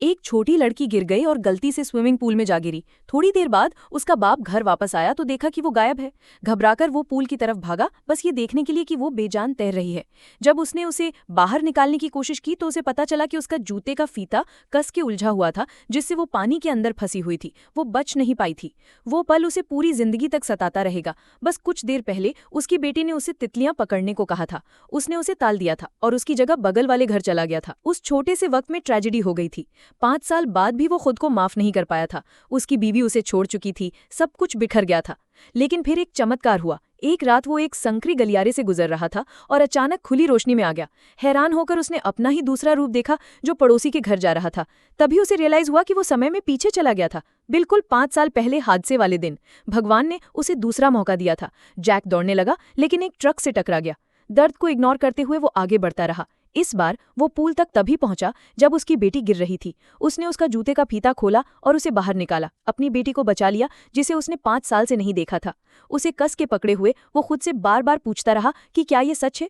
एक छोटी लड़की गिर गई और गलती से स्विमिंग पूल में जा गिरी। थोड़ी देर बाद उसका बाप घर वापस आया तो देखा कि वो गायब है। घबराकर वो पूल की तरफ भागा, बस ये देखने के लिए कि वो बेजान तैर रही है। जब उसने उसे बाहर निकालने की कोशिश की तो उसे पता चला कि उसका जूते का फीता कस के उलझा हुआ था, जिससे वो पानी के अंदर फंसी हुई थी। वो बच नहीं पाई थी। वो पल उसे पूरी जिंदगी तक सताता रहेगा। बस कुछ देर पहले उसकी बेटी ने उसे तितलियां पकड़ने को कहा था। उसने उसे टाल दिया था और उसकी जगह बगल वाले घर चला गया था। उस छोटे से वक्त में ट्रेजेडी हो गई थी। 5 साल बाद भी वो खुद को माफ नहीं कर पाया था। उसकी बीवी उसे छोड़ चुकी थी, सब कुछ बिखर गया था। लेकिन फिर एक चमत्कार हुआ। एक रात वो एक संकरी गलियारे से गुजर रहा था और अचानक खुली रोशनी में आ गया। हैरान होकर उसने अपना ही दूसरा रूप देखा जो पड़ोसी के घर जा रहा था। तभी उसे रियलाइज हुआ कि वो समय में पीछे चला गया था, बिल्कुल 5 साल पहले हादसे वाले दिन। भगवान ने उसे दूसरा मौका दिया था। जैक दौड़ने लगा, लेकिन एक ट्रक से टकरा गया। दर्द को इग्नोर करते हुए वो आगे बढ़ता रहा। इस बार वो पूल तक तभी पहुंचा जब उसकी बेटी गिर रही थी। उसने उसका जूते का फीता खोला और उसे बाहर निकाला। अपनी बेटी को बचा लिया, जिसे उसने 5 साल से नहीं देखा था। उसे कस के पकड़े हुए वो खुद से बार बार पूछता रहा कि क्या ये सच है।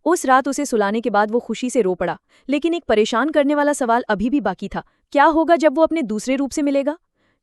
उस रात उसे सुलाने के बाद वो खुशी से रो पड़ा, लेकिन एक परेशान करने वाला सवाल अभी भी बाकी था। क्या होगा जब वो अपने दूसरे रूप से मिलेगा?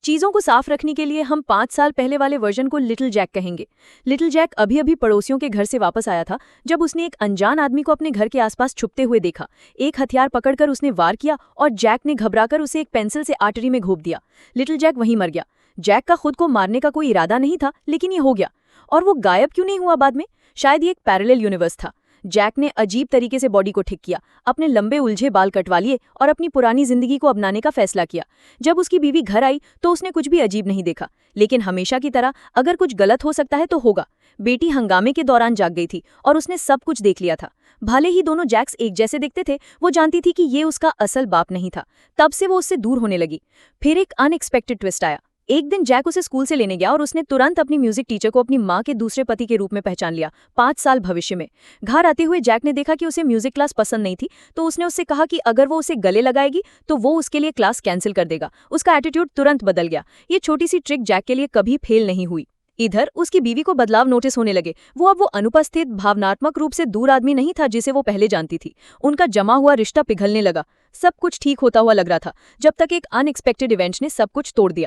चीज़ों को साफ रखने के लिए हम 5 साल पहले वाले वर्जन को लिटिल जैक कहेंगे। लिटिल जैक अभी अभी पड़ोसियों के घर से वापस आया था जब उसने एक अनजान आदमी को अपने घर के आसपास छुपते हुए देखा। एक हथियार पकड़कर उसने वार किया और जैक ने घबराकर उसे एक पेंसिल से आर्टरी में घोंप दिया। लिटिल जैक वहीं मर गया। जैक का खुद को मारने का कोई इरादा नहीं था, लेकिन ये हो गया। और वो गायब क्यों नहीं हुआ बाद में? शायद ये एक पैरेलल यूनिवर्स था। जैक ने अजीब तरीके से बॉडी को ठीक किया, अपने लंबे उलझे बाल कटवा लिए और अपनी पुरानी जिंदगी को अपनाने का फैसला किया। जब उसकी बीवी घर आई तो उसने कुछ भी अजीब नहीं देखा, लेकिन हमेशा की तरह अगर कुछ गलत हो सकता है तो होगा। बेटी हंगामे के दौरान जाग गई थी और उसने सब कुछ देख लिया था। भले ही दोनों जैक्स एक जैसे दिखते थे, वो जानती थी कि ये उसका असल बाप नहीं था। तब से वो उससे दूर होने लगी। फिर एक अनएक्सपेक्टेड ट्विस्ट आया। एक दिन जैक उसे स्कूल से लेने गया और उसने तुरंत अपनी म्यूजिक टीचर को अपनी माँ के दूसरे पति के रूप में पहचान लिया, 5 साल भविष्य में। घर आते हुए जैक ने देखा कि उसे म्यूजिक क्लास पसंद नहीं थी, तो उसने उससे कहा कि अगर वो उसे गले लगाएगी तो वो उसके लिए क्लास कैंसिल कर देगा। उसका एटीट्यूड तुरंत बदल गया। ये छोटी सी ट्रिक जैक के लिए कभी फेल नहीं हुई। इधर उसकी बीवी को बदलाव नोटिस होने लगे। वो अनुपस्थित, भावनात्मक रूप से दूर आदमी नहीं था जिसे वो पहले जानती थी। उनका जमा हुआ रिश्ता पिघलने लगा। सब कुछ ठीक होता हुआ लग रहा था, जब तक एक अनएक्सपेक्टेड इवेंट ने सब कुछ तोड़ दिया।